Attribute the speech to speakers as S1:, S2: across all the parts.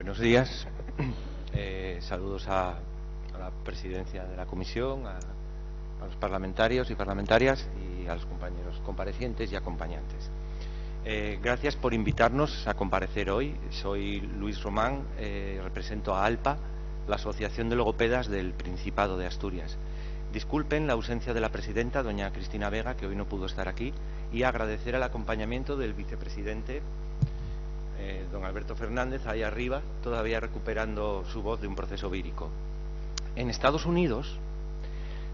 S1: Buenos días. Saludos a la presidencia de la comisión, a los parlamentarios y parlamentarias y a los compañeros comparecientes y acompañantes. Gracias por invitarnos a comparecer hoy. Soy Luis Román, represento a ALPA, la Asociación de Logopedas del Principado de Asturias. Disculpen la ausencia de la presidenta, doña Cristina Vega, que hoy no pudo estar aquí, y agradecer el acompañamiento del vicepresidente, don Alberto Fernández, ahí arriba, todavía recuperando su voz de un proceso vírico. En Estados Unidos,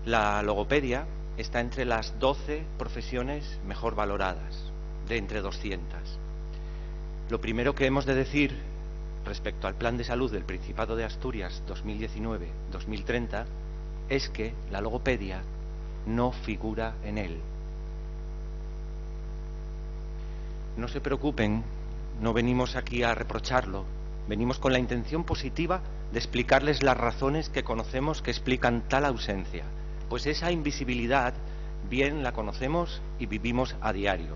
S1: la logopedia está entre las 12 profesiones mejor valoradas, de entre 200. Lo primero que hemos de decir respecto al Plan de Salud del Principado de Asturias 2019-2030 es que la logopedia no figura en él. No se preocupen, no venimos aquí a reprocharlo, venimos con la intención positiva de explicarles las razones que conocemos que explican tal ausencia, pues esa invisibilidad bien la conocemos y vivimos a diario.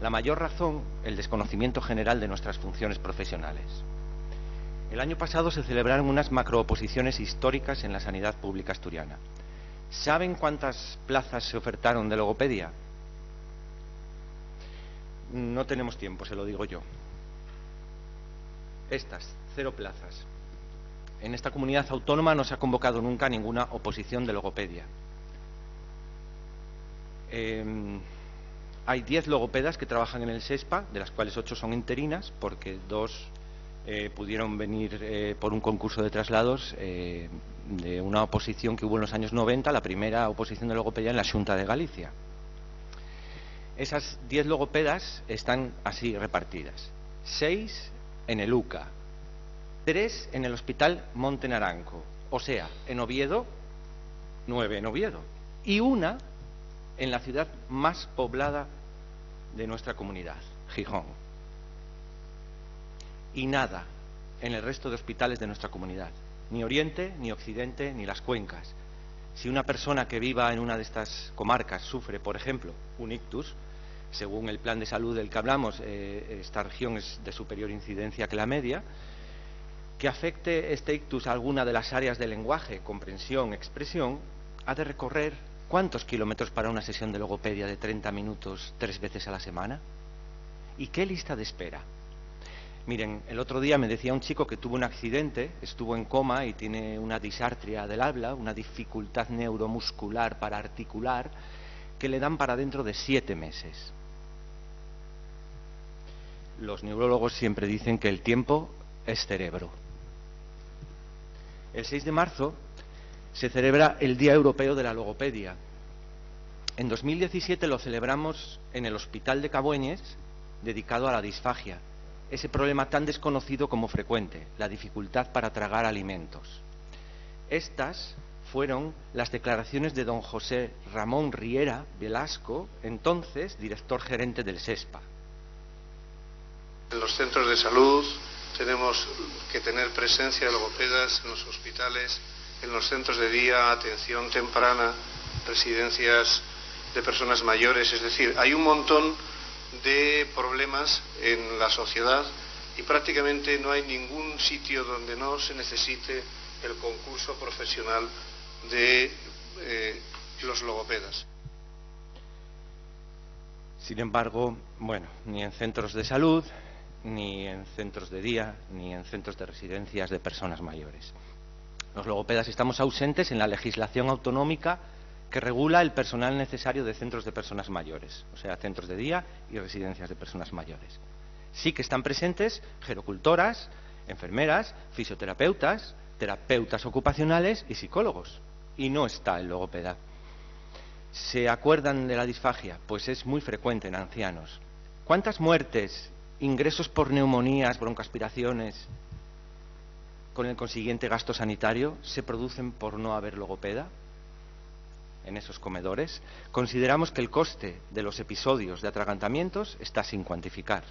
S1: La mayor razón, el desconocimiento general de nuestras funciones profesionales. El año pasado se celebraron unas macrooposiciones históricas en la sanidad pública asturiana. ¿Saben cuántas plazas se ofertaron de logopedia? No tenemos tiempo, se lo digo yo. Estas, 0 plazas. En esta comunidad autónoma no se ha convocado nunca ninguna oposición de logopedia. Hay 10 logopedas que trabajan en el SESPA, de las cuales 8 son interinas, porque 2 pudieron venir por un concurso de traslados de una oposición que hubo en los años 90, la primera oposición de logopedia en la Xunta de Galicia. Esas 10 logopedas están así repartidas: 6 en el UCA, 3 en el Hospital Monte Naranco, o sea, en Oviedo, 9 en Oviedo, y 1 en la ciudad más poblada de nuestra comunidad, Gijón. Y nada en el resto de hospitales de nuestra comunidad, ni Oriente, ni Occidente, ni las cuencas. Si una persona que viva en una de estas comarcas sufre, por ejemplo, un ictus, según el plan de salud del que hablamos, esta región es de superior incidencia que la media, que afecte este ictus a alguna de las áreas del lenguaje, comprensión, expresión, ha de recorrer ¿cuántos kilómetros para una sesión de logopedia de 30 minutos 3 veces a la semana? ¿Y qué lista de espera? Miren, el otro día me decía un chico que tuvo un accidente, estuvo en coma y tiene una disartria del habla, una dificultad neuromuscular para articular, que le dan para dentro de 7 meses. Los neurólogos siempre dicen que el tiempo es cerebro. El 6 de marzo se celebra el Día Europeo de la Logopedia. En 2017 lo celebramos en el Hospital de Cabueñes, dedicado a la disfagia, ese problema tan desconocido como frecuente, la dificultad para tragar alimentos. Estas fueron las declaraciones de don José Ramón Riera Velasco, entonces director gerente del SESPA.
S2: En los centros de salud tenemos que tener presencia de logopedas en los hospitales, en los centros de día, atención temprana, residencias de personas mayores, es decir, hay un montón de problemas en la sociedad y prácticamente no hay ningún sitio donde no se necesite el concurso profesional de los logopedas.
S1: Sin embargo, bueno, ni en centros de salud, ni en centros de día, ni en centros de residencias de personas mayores. Los logopedas estamos ausentes en la legislación autonómica que regula el personal necesario de centros de personas mayores, o sea, centros de día y residencias de personas mayores. Sí que están presentes gerocultoras, enfermeras, fisioterapeutas, terapeutas ocupacionales y psicólogos, y no está el logopeda. ¿Se acuerdan de la disfagia? Pues es muy frecuente en ancianos. ¿Cuántas muertes, ingresos por neumonías, broncoaspiraciones, con el consiguiente gasto sanitario, se producen por no haber logopeda en esos comedores? Consideramos que el coste de los episodios de atragantamientos está sin cuantificar.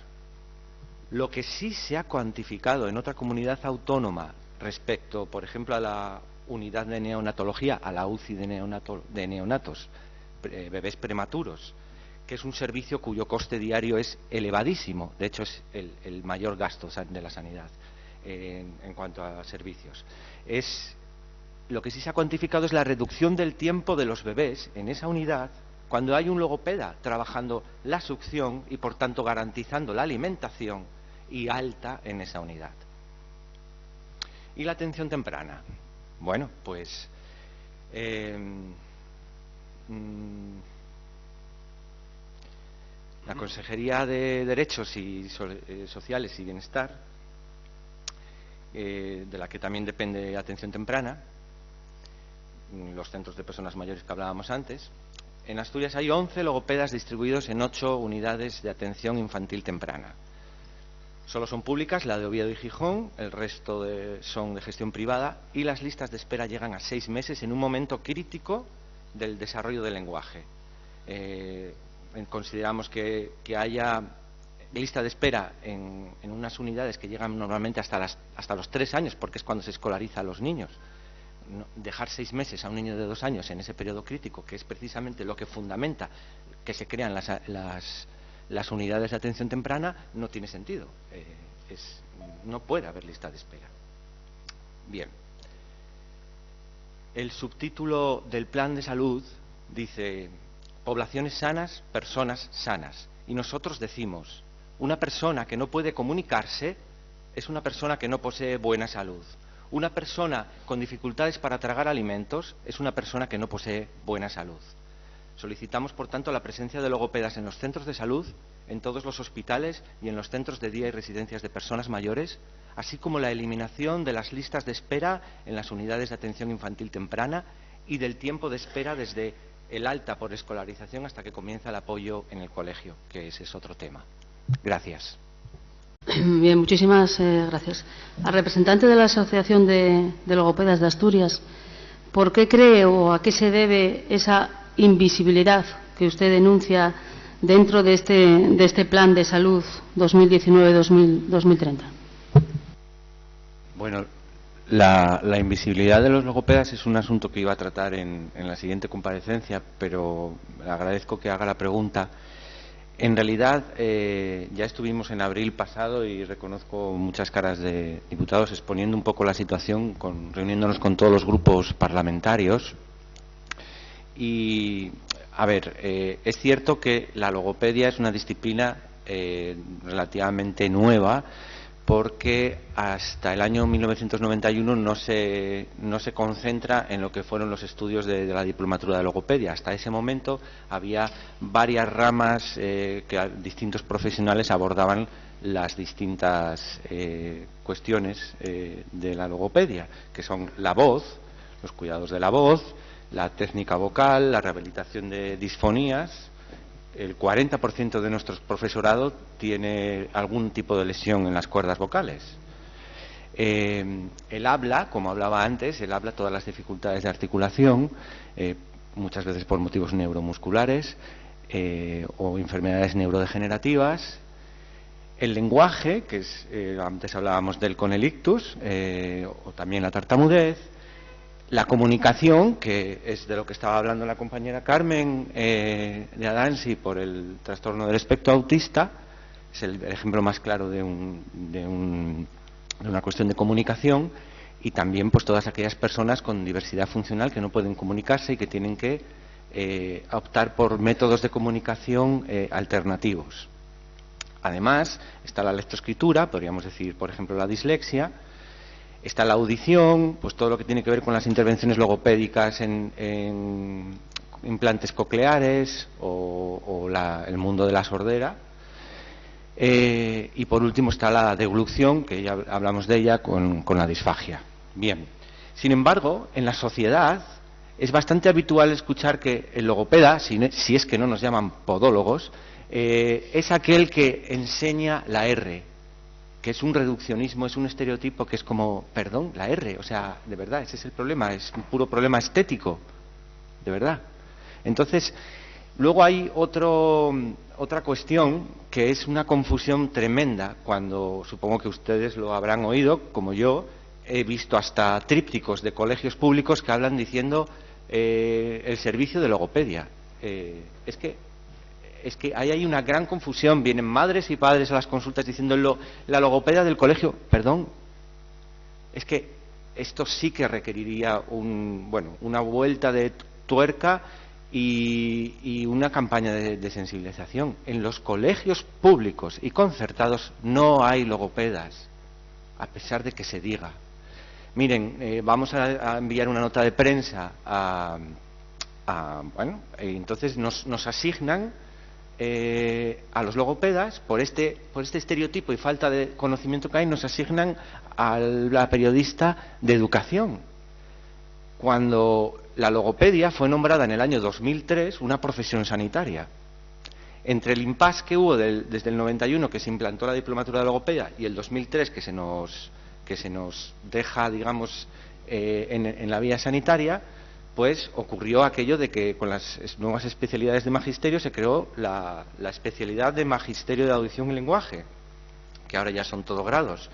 S1: Lo que sí se ha cuantificado en otra comunidad autónoma respecto, por ejemplo, a la unidad de neonatología, a la UCI de neonatos, bebés prematuros, que es un servicio cuyo coste diario es elevadísimo, de hecho es el mayor gasto de la sanidad. en cuanto a servicios. Lo que sí se ha cuantificado es la reducción del tiempo de los bebés en esa unidad cuando hay un logopeda trabajando la succión y, por tanto, garantizando la alimentación y alta en esa unidad. ¿Y la atención temprana? Bueno, pues la Consejería de Derechos y Sociales y Bienestar, de la que también depende atención temprana, los centros de personas mayores que hablábamos antes. En Asturias hay 11 logopedas distribuidos en 8 unidades de atención infantil temprana. Solo son públicas la de Oviedo y Gijón, el resto son de gestión privada, y las listas de espera llegan a 6 meses en un momento crítico del desarrollo del lenguaje. Consideramos que haya lista de espera en unas unidades que llegan normalmente hasta los 3 años, porque es cuando se escolariza a los niños. Dejar 6 meses a un niño de 2 años en ese periodo crítico, que es precisamente lo que fundamenta que se crean las unidades de atención temprana, no tiene sentido. No puede haber lista de espera. Bien. El subtítulo del plan de salud dice: poblaciones sanas, personas sanas. Y nosotros decimos, una persona que no puede comunicarse es una persona que no posee buena salud. Una persona con dificultades para tragar alimentos es una persona que no posee buena salud. Solicitamos, por tanto, la presencia de logopedas en los centros de salud, en todos los hospitales y en los centros de día y residencias de personas mayores, así como la eliminación de las listas de espera en las unidades de atención infantil temprana y del tiempo de espera desde el alta por escolarización hasta que comienza el apoyo en el colegio, que ese es otro tema. Gracias.
S3: Bien, muchísimas gracias. Al representante de la Asociación de Logopedas de Asturias, ¿por qué cree o a qué se debe esa invisibilidad que usted denuncia dentro de este plan de salud 2019-2030?
S1: Bueno, la invisibilidad de los logopedas es un asunto que iba a tratar en la siguiente comparecencia, pero agradezco que haga la pregunta. En realidad, ya estuvimos en abril pasado y reconozco muchas caras de diputados exponiendo un poco la situación, reuniéndonos con todos los grupos parlamentarios. Y, a ver, es cierto que la logopedia es una disciplina relativamente nueva, porque hasta el año 1991 no se concentra en lo que fueron los estudios de la diplomatura de logopedia. Hasta ese momento había varias ramas que distintos profesionales abordaban las distintas cuestiones de la logopedia, que son la voz, los cuidados de la voz, la técnica vocal, la rehabilitación de disfonías. El 40% de nuestro profesorado tiene algún tipo de lesión en las cuerdas vocales. El habla, como hablaba antes, el habla, todas las dificultades de articulación, muchas veces por motivos neuromusculares o enfermedades neurodegenerativas. El lenguaje, que es, antes hablábamos del con el ictus, o también la tartamudez. La comunicación, que es de lo que estaba hablando la compañera Carmen de Adansi por el trastorno del espectro autista, es el ejemplo más claro de una cuestión de comunicación, y también pues todas aquellas personas con diversidad funcional que no pueden comunicarse y que tienen que optar por métodos de comunicación alternativos. Además, está la lectoescritura, podríamos decir, por ejemplo, la dislexia. Está la audición, pues todo lo que tiene que ver con las intervenciones logopédicas en implantes cocleares o el mundo de la sordera. Y por último está la deglución, que ya hablamos de ella, con la disfagia. Bien. Sin embargo, en la sociedad es bastante habitual escuchar que el logopeda, si es que no nos llaman podólogos, es aquel que enseña la R, que es un reduccionismo, es un estereotipo que es como, perdón, la R, o sea, de verdad, ese es el problema, es un puro problema estético, de verdad. Entonces, luego hay otra cuestión que es una confusión tremenda, cuando supongo que ustedes lo habrán oído, como yo, he visto hasta trípticos de colegios públicos que hablan diciendo el servicio de logopedia. Es que ahí hay una gran confusión. Vienen madres y padres a las consultas diciendo la logopedia del colegio. Perdón, es que esto sí que requeriría una vuelta de tuerca y una campaña de sensibilización. En los colegios públicos y concertados no hay logopedas, a pesar de que se diga. Miren, vamos a enviar una nota de prensa entonces nos asignan a los logopedas, por este estereotipo y falta de conocimiento que hay, nos asignan a la periodista de educación, cuando la logopedia fue nombrada en el año 2003 una profesión sanitaria. Entre el impasse que hubo desde el 91, que se implantó la diplomatura de logopedia, y el 2003, que se nos deja, digamos, en la vía sanitaria, pues ocurrió aquello de que con las nuevas especialidades de magisterio se creó la especialidad de magisterio de audición y lenguaje, que ahora ya son todo grados.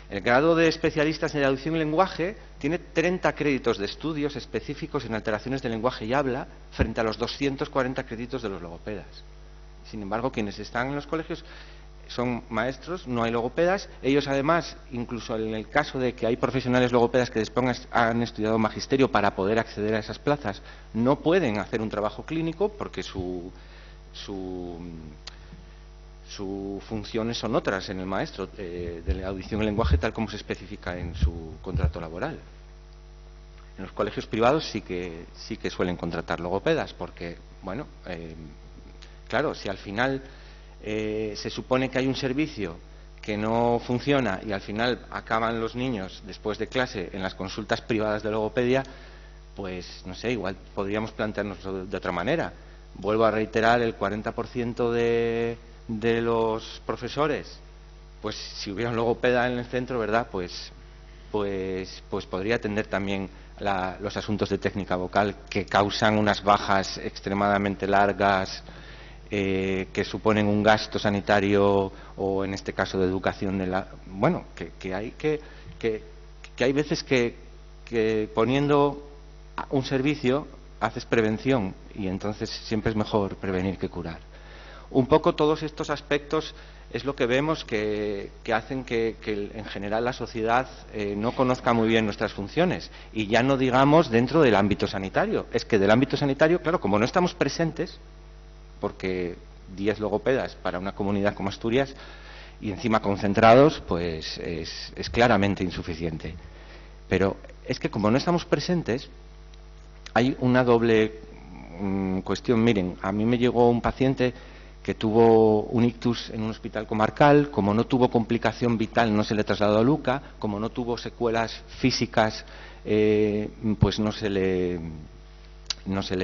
S1: El grado de especialistas en audición y lenguaje tiene 30 créditos de estudios específicos en alteraciones de lenguaje y habla frente a los 240 créditos de los logopedas. Sin embargo, quienes están en los colegios son maestros, no hay logopedas. Ellos, además, incluso en el caso de que hay profesionales logopedas que después han estudiado magisterio para poder acceder a esas plazas, no pueden hacer un trabajo clínico porque sus funciones son otras en el maestro de la audición y lenguaje, tal como se especifica en su contrato laboral. En los colegios privados sí que suelen contratar logopedas, porque, bueno, claro, si al final se supone que hay un servicio que no funciona y al final acaban los niños después de clase en las consultas privadas de logopedia, pues no sé, igual podríamos plantearnos de otra manera. Vuelvo a reiterar, el 40% de los profesores, pues si hubiera un logopeda en el centro, ¿verdad? Pues podría atender también los asuntos de técnica vocal, que causan unas bajas extremadamente largas, que suponen un gasto sanitario o en este caso de educación que hay veces que poniendo un servicio haces prevención, y entonces siempre es mejor prevenir que curar. Un poco todos estos aspectos es lo que vemos que hacen que en general la sociedad no conozca muy bien nuestras funciones, y ya no digamos dentro del ámbito sanitario. Es que del ámbito sanitario, claro, como no estamos presentes, porque 10 logopedas para una comunidad como Asturias y encima concentrados, pues es claramente insuficiente. Pero es que como no estamos presentes, hay una doble cuestión. Miren, a mí me llegó un paciente que tuvo un ictus en un hospital comarcal. Como no tuvo complicación vital, no se le trasladó a Luca. Como no tuvo secuelas físicas, pues no se le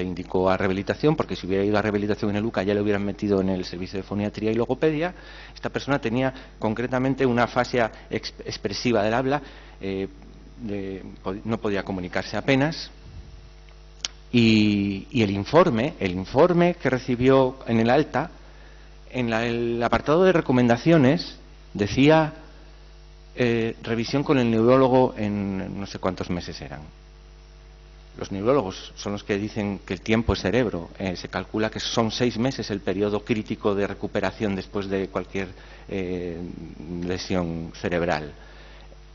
S1: indicó a rehabilitación, porque si hubiera ido a rehabilitación en el Luca ya le hubieran metido en el servicio de foniatría y logopedia. Esta persona tenía concretamente una afasia expresiva del habla, no podía comunicarse apenas, y el informe que recibió en el alta, en el apartado de recomendaciones, decía revisión con el neurólogo en no sé cuántos meses eran. Los neurólogos son los que dicen que el tiempo es cerebro. Se calcula que son 6 meses el periodo crítico de recuperación después de cualquier lesión cerebral.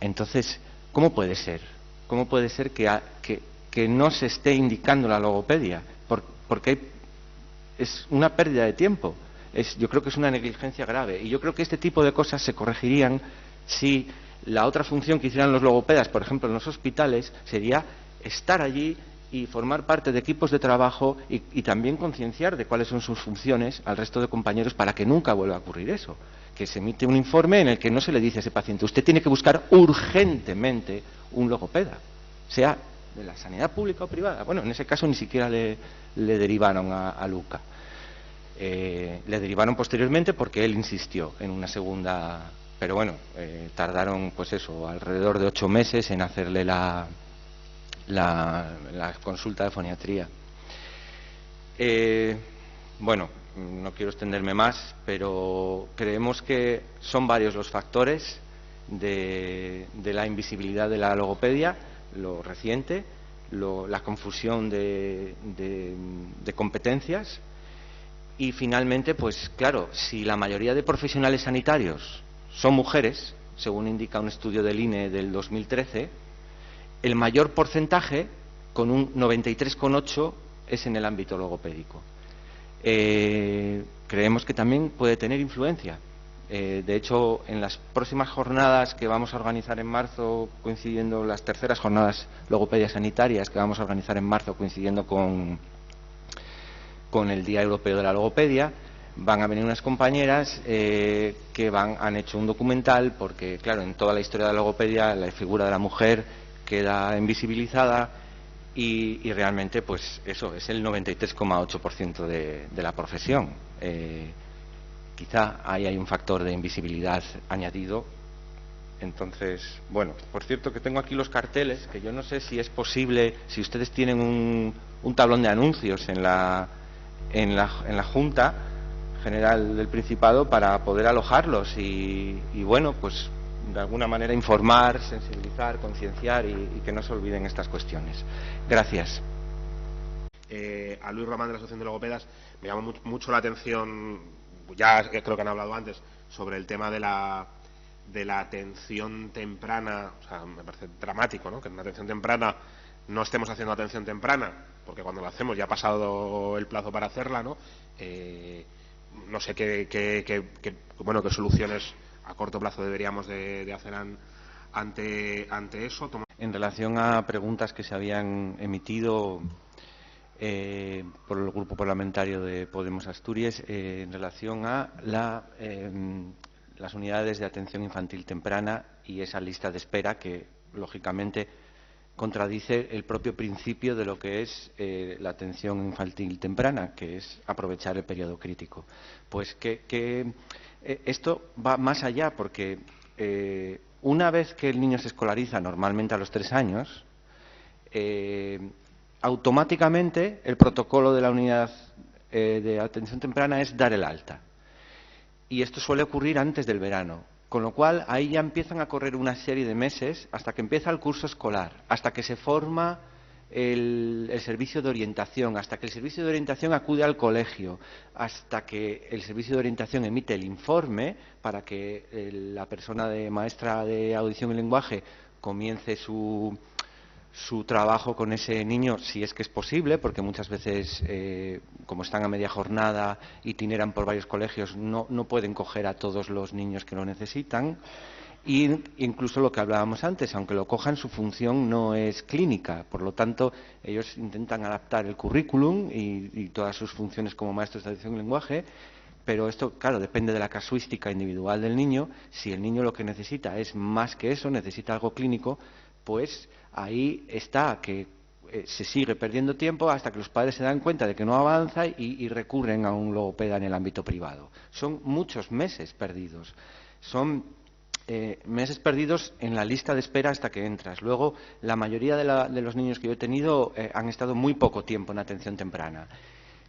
S1: Entonces, ¿cómo puede ser? ¿Cómo puede ser que no se esté indicando la logopedia? Porque es una pérdida de tiempo. Yo creo que es una negligencia grave. Y yo creo que este tipo de cosas se corregirían si la otra función que hicieran los logopedas, por ejemplo, en los hospitales, sería estar allí y formar parte de equipos de trabajo y también concienciar de cuáles son sus funciones al resto de compañeros, para que nunca vuelva a ocurrir eso. Que se emite un informe en el que no se le dice a ese paciente: usted tiene que buscar urgentemente un logopeda, sea de la sanidad pública o privada. Bueno, en ese caso ni siquiera le derivaron a Luca. Le derivaron posteriormente porque él insistió en una segunda, pero bueno, tardaron pues eso, alrededor de 8 meses en hacerle la consulta de foniatría. Bueno, no quiero extenderme más, pero creemos que son varios los factores de la invisibilidad de la logopedia: lo reciente, la confusión de competencias, y finalmente, pues claro, si la mayoría de profesionales sanitarios son mujeres, según indica un estudio del INE del 2013, el mayor porcentaje, con un 93,8%, es en el ámbito logopédico. Creemos que también puede tener influencia. De hecho, en las próximas jornadas que vamos a organizar en marzo, coincidiendo las terceras jornadas logopedia sanitarias que vamos a organizar en marzo, coincidiendo con el Día Europeo de la Logopedia, van a venir unas compañeras que han hecho un documental, porque, claro, en toda la historia de la logopedia la figura de la mujer queda invisibilizada y realmente, pues eso, es el 93,8% de la profesión. Quizá ahí hay un factor de invisibilidad añadido. Entonces, bueno, por cierto que tengo aquí los carteles, que yo no sé si es posible, si ustedes tienen un tablón de anuncios en la Junta General del Principado para poder alojarlos y bueno, pues de alguna manera informar, sensibilizar, concienciar y que no se olviden estas cuestiones. Gracias.
S4: A Luis Román, de la Asociación de Logopedas, me llama mucho la atención, ya creo que han hablado antes, sobre el tema de la atención temprana. O sea, me parece dramático, ¿no?, que en una atención temprana no estemos haciendo atención temprana, porque cuando lo hacemos ya ha pasado el plazo para hacerla, ¿no? No sé qué soluciones a corto plazo deberíamos de hacer ante eso.
S1: En relación a preguntas que se habían emitido por el Grupo Parlamentario de Podemos Asturias, en relación a las unidades de atención infantil temprana y esa lista de espera que, lógicamente, contradice el propio principio de lo que es la atención infantil temprana, que es aprovechar el periodo crítico. Pues que esto va más allá, porque una vez que el niño se escolariza, normalmente a los 3 años, automáticamente el protocolo de la unidad de atención temprana es dar el alta. Y esto suele ocurrir antes del verano. Con lo cual, ahí ya empiezan a correr una serie de meses hasta que empieza el curso escolar, hasta que se forma el servicio de orientación, hasta que el servicio de orientación acude al colegio, hasta que el servicio de orientación emite el informe para que la persona maestra de audición y lenguaje comience su trabajo con ese niño, si es que es posible, porque muchas veces, como están a media jornada, itineran por varios colegios, no pueden coger a todos los niños que lo necesitan. Y incluso lo que hablábamos antes, aunque lo cojan, su función no es clínica. Por lo tanto, ellos intentan adaptar el currículum y todas sus funciones como maestros de audición y lenguaje. Pero esto, claro, depende de la casuística individual del niño. Si el niño lo que necesita es más que eso, necesita algo clínico, pues ahí está, que se sigue perdiendo tiempo hasta que los padres se dan cuenta de que no avanza y recurren a un logopeda en el ámbito privado. Son muchos meses perdidos. Son meses perdidos en la lista de espera hasta que entras. Luego, la mayoría de los niños que yo he tenido han estado muy poco tiempo en atención temprana.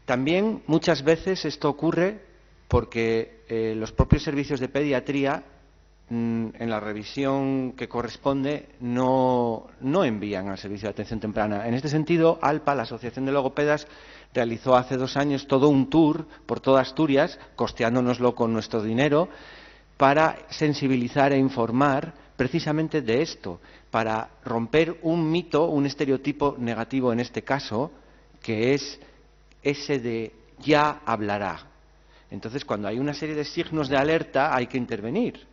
S1: También, muchas veces, esto ocurre porque los propios servicios de pediatría, en la revisión que corresponde, no envían al servicio de atención temprana. En este sentido, ALPA, la Asociación de Logopedas, realizó hace 2 años todo un tour por toda Asturias, costeándonoslo con nuestro dinero, para sensibilizar e informar precisamente de esto, para romper un mito, un estereotipo negativo en este caso, que es ese de ya hablará. Entonces, cuando hay una serie de signos de alerta, hay que intervenir.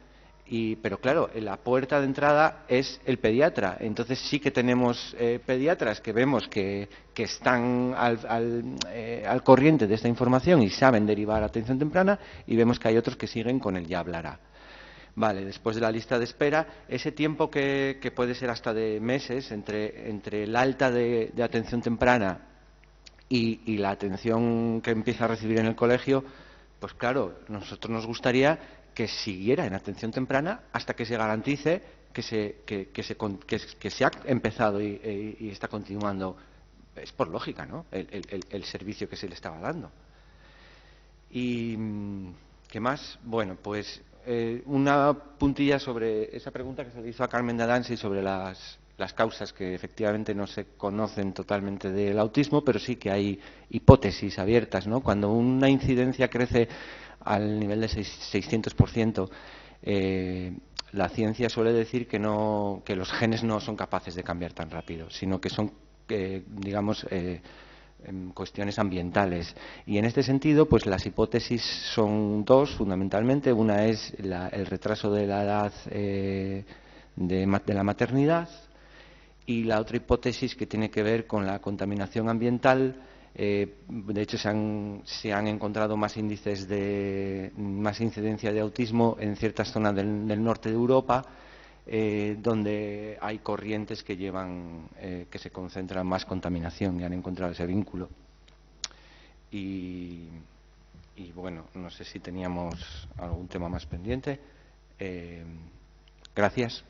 S1: Pero claro, la puerta de entrada es el pediatra. Entonces sí que tenemos pediatras que vemos que están al corriente de esta información y saben derivar atención temprana, y vemos que hay otros que siguen con el ya hablará. Vale, después de la lista de espera, ese tiempo que puede ser hasta de meses entre el alta de atención temprana y la atención que empieza a recibir en el colegio, pues claro, nosotros nos gustaría que siguiera en atención temprana hasta que se garantice que se ha empezado y está continuando. Es por lógica, ¿no?, el servicio que se le estaba dando. ¿Y qué más? Bueno, pues una puntilla sobre esa pregunta que se le hizo a Carmen de Adansi sobre las causas, que efectivamente no se conocen totalmente del autismo, pero sí que hay hipótesis abiertas, ¿no? Cuando una incidencia crece al nivel de 600%, la ciencia suele decir que los genes no son capaces de cambiar tan rápido, sino que son, digamos, cuestiones ambientales. Y en este sentido, pues las hipótesis son dos, fundamentalmente. Una es el retraso de la edad de la maternidad, y la otra hipótesis que tiene que ver con la contaminación ambiental. De hecho, se han encontrado más índices más incidencia de autismo en ciertas zonas del norte de Europa, donde hay corrientes que se concentran más contaminación, y han encontrado ese vínculo. Y bueno, no sé si teníamos algún tema más pendiente. Gracias.